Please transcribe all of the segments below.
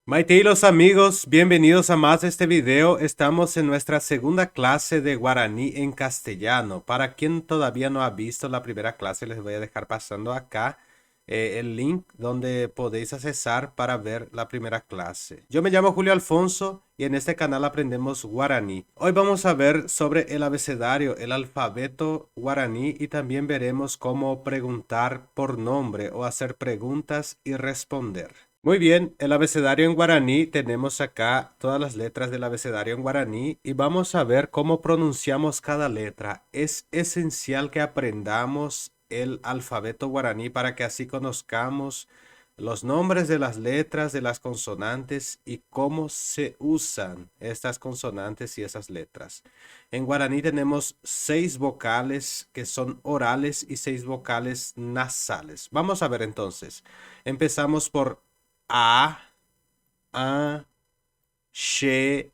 Maite y los amigos, bienvenidos a más de este video. Estamos en nuestra segunda clase de guaraní en castellano. Para quien todavía no ha visto la primera clase, les voy a dejar pasando acá el link donde podéis accesar para ver la primera clase. Yo me llamo Julio Alfonso y en este canal aprendemos guaraní. Hoy vamos a ver sobre el abecedario, el alfabeto guaraní, y también veremos cómo preguntar por nombre o hacer preguntas y responder. Muy bien, el abecedario en guaraní, tenemos acá todas las letras del abecedario en guaraní y vamos a ver cómo pronunciamos cada letra. Es esencial que aprendamos el alfabeto guaraní para que así conozcamos los nombres de las letras, de las consonantes y cómo se usan estas consonantes y esas letras. En guaraní tenemos 6 vocales que son orales y 6 vocales nasales. Vamos a ver entonces. Empezamos por a, she,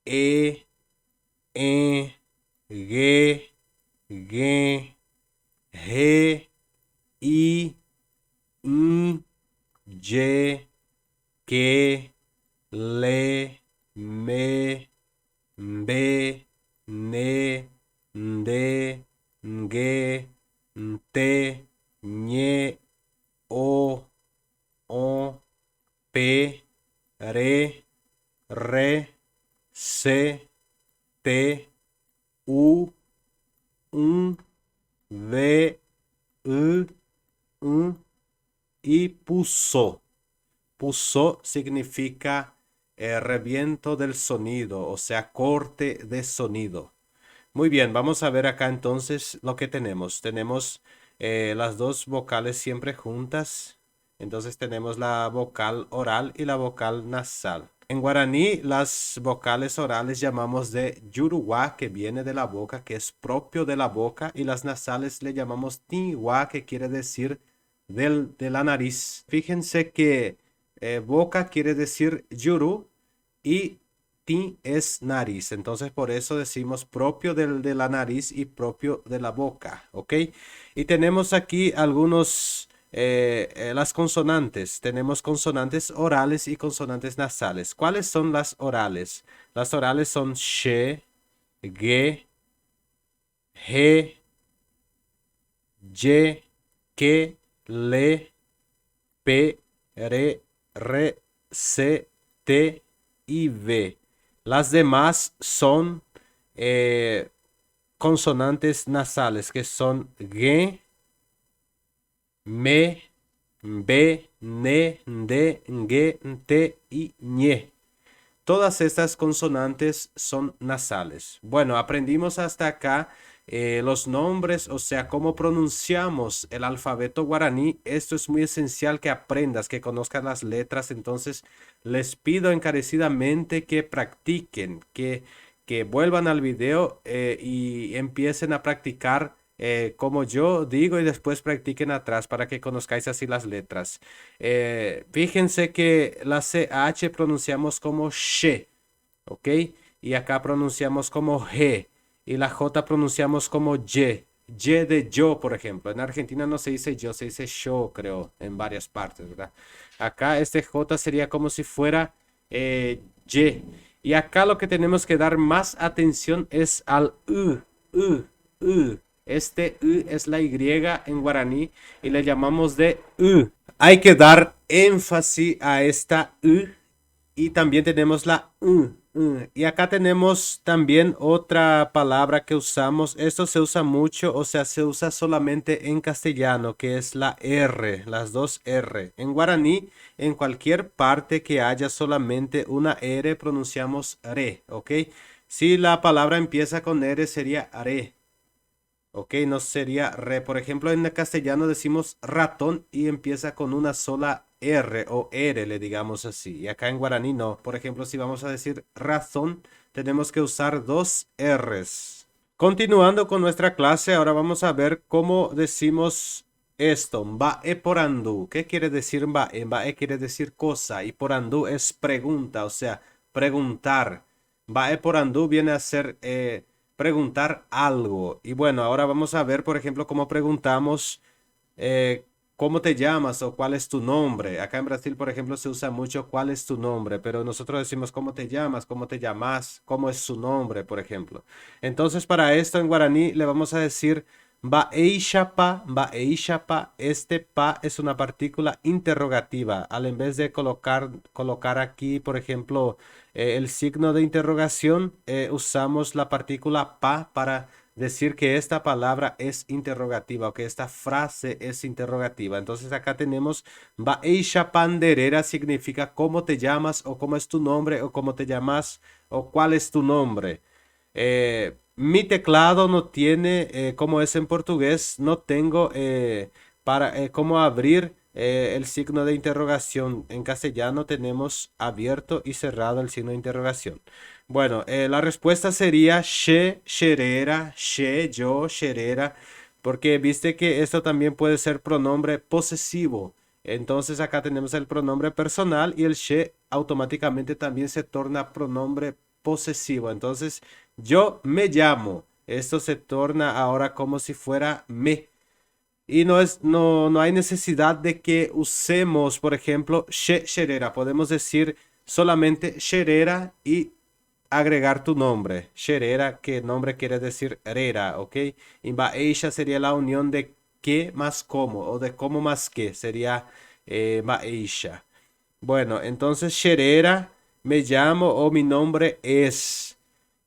e, ge, ge, he, i, ye, que, le, me, be, ne, de, nge, te, ñe, o, P, re, se, te, u, v, y puso. Puso significa reviento del sonido, o sea, corte de sonido. Muy bien, vamos a ver acá entonces lo que tenemos. Tenemos las dos vocales siempre juntas. Entonces tenemos la vocal oral y la vocal nasal. En guaraní, las vocales orales llamamos de yuruá, que viene de la boca, que es propio de la boca, y las nasales le llamamos tiwa, que quiere decir de la nariz. Fíjense que boca quiere decir yuru y ti es nariz. Entonces por eso decimos propio de la nariz y propio de la boca, ¿ok? Y tenemos aquí algunos, las consonantes. Tenemos consonantes orales y consonantes nasales. ¿Cuáles son las orales? Las orales son she, ge, he, ye, que, le, pe, re, se, te y ve. Las demás son consonantes nasales, que son ge, me, be, ne, de, nge, te y ñe. Todas estas consonantes son nasales. Bueno, aprendimos hasta acá los nombres, o sea, cómo pronunciamos el alfabeto guaraní. Esto es muy esencial que aprendas, que conozcas las letras. Entonces, les pido encarecidamente que practiquen, que vuelvan al video y empiecen a practicar como yo digo, y después practiquen atrás para que conozcáis así las letras. Fíjense que la CH pronunciamos como she, ¿ok? Y acá pronunciamos como G. Y la J pronunciamos como Y. Y de yo, por ejemplo. En Argentina no se dice yo, se dice yo, creo, en varias partes, ¿verdad? Acá este J sería como si fuera Y. Y acá lo que tenemos que dar más atención es al U. Este U es la Y en guaraní y le llamamos de U. Hay que dar énfasis a esta U y también tenemos la Y acá tenemos también otra palabra que usamos. Esto se usa mucho, o sea, se usa solamente en castellano, que es la R, las dos R. En guaraní, en cualquier parte que haya solamente una R, pronunciamos re, ¿ok? Si la palabra empieza con R, sería are. Ok, no sería re. Por ejemplo, en el castellano decimos ratón y empieza con una sola R o R, le digamos así. Y acá en guaraní no. Por ejemplo, si vamos a decir razón, tenemos que usar dos Rs. Continuando con nuestra clase, ahora vamos a ver cómo decimos esto. Mbae por andú. ¿Qué quiere decir mbae? Mbae quiere decir cosa y por andú es pregunta, o sea, preguntar. Mbae por andú viene a ser preguntar algo. Y bueno, ahora vamos a ver, por ejemplo, cómo preguntamos ¿cómo te llamas o cuál es tu nombre? Acá en Brasil, por ejemplo, se usa mucho cuál es tu nombre, pero nosotros decimos cómo te llamas, cómo te llamas, cómo es su nombre, por ejemplo. Entonces, para esto en guaraní le vamos a decir Baeixapa, Baeixapa. Este pa es una partícula interrogativa. Al en vez de colocar aquí, por ejemplo, el signo de interrogación, usamos la partícula pa para decir que esta palabra es interrogativa o que esta frase es interrogativa. Entonces acá tenemos Baeisha Panderera significa cómo te llamas o cómo es tu nombre o cómo te llamas o cuál es tu nombre. Mi teclado no tiene, como es en portugués, no tengo para cómo abrir el signo de interrogación. En castellano tenemos abierto y cerrado el signo de interrogación. Bueno, la respuesta sería she, sherera, she, yo, sherera, porque viste que esto también puede ser pronombre posesivo. Entonces acá tenemos el pronombre personal y el she automáticamente también se torna pronombre posesivo. Entonces, yo me llamo. Esto se torna ahora como si fuera me. Y no hay necesidad de que usemos, por ejemplo, she, sherera. Podemos decir solamente sherera y agregar tu nombre. Sherera, que nombre quiere decir rera, ¿ok? Y baeisha sería la unión de que más como, o de cómo más que, sería baeisha. Bueno, entonces Sherera, me llamo o mi nombre es.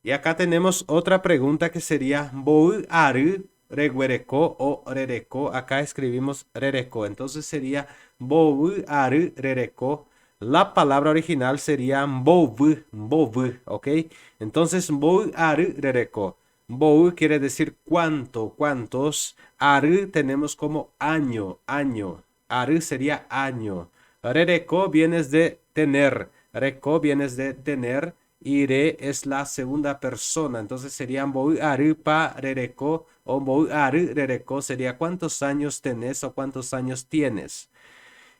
Y acá tenemos otra pregunta que sería Bou Aru Reguereco o Rereco. Acá escribimos Rereco. Entonces sería Bou Aru Rereco. La palabra original sería Bovu, Bovu, ¿ok? Entonces Bou Aru Rereco. Bou quiere decir cuánto, cuántos. Aru tenemos como año, año. Aru sería año. Rereco vienes de tener. Reco vienes de tener. Y re es la segunda persona. Entonces serían Bou Aru pa Rereco o Bou Aru Rereco sería cuántos años tenés o cuántos años tienes.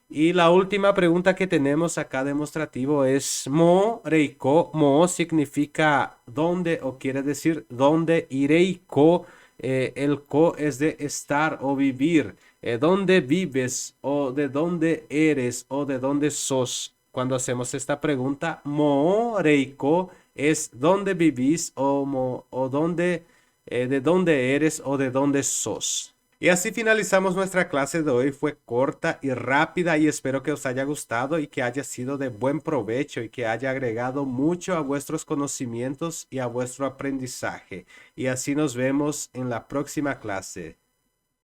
Y la última pregunta que tenemos acá demostrativo es Mo Reiko. Mo significa dónde o quiere decir dónde y Reiko, el ko es de estar o vivir. ¿Dónde vives o de dónde eres o de dónde sos? Cuando hacemos esta pregunta, Mo Reiko es dónde vivís o dónde, de dónde eres o de dónde sos. Y así finalizamos nuestra clase de hoy. Fue corta y rápida y espero que os haya gustado y que haya sido de buen provecho y que haya agregado mucho a vuestros conocimientos y a vuestro aprendizaje. Y así nos vemos en la próxima clase.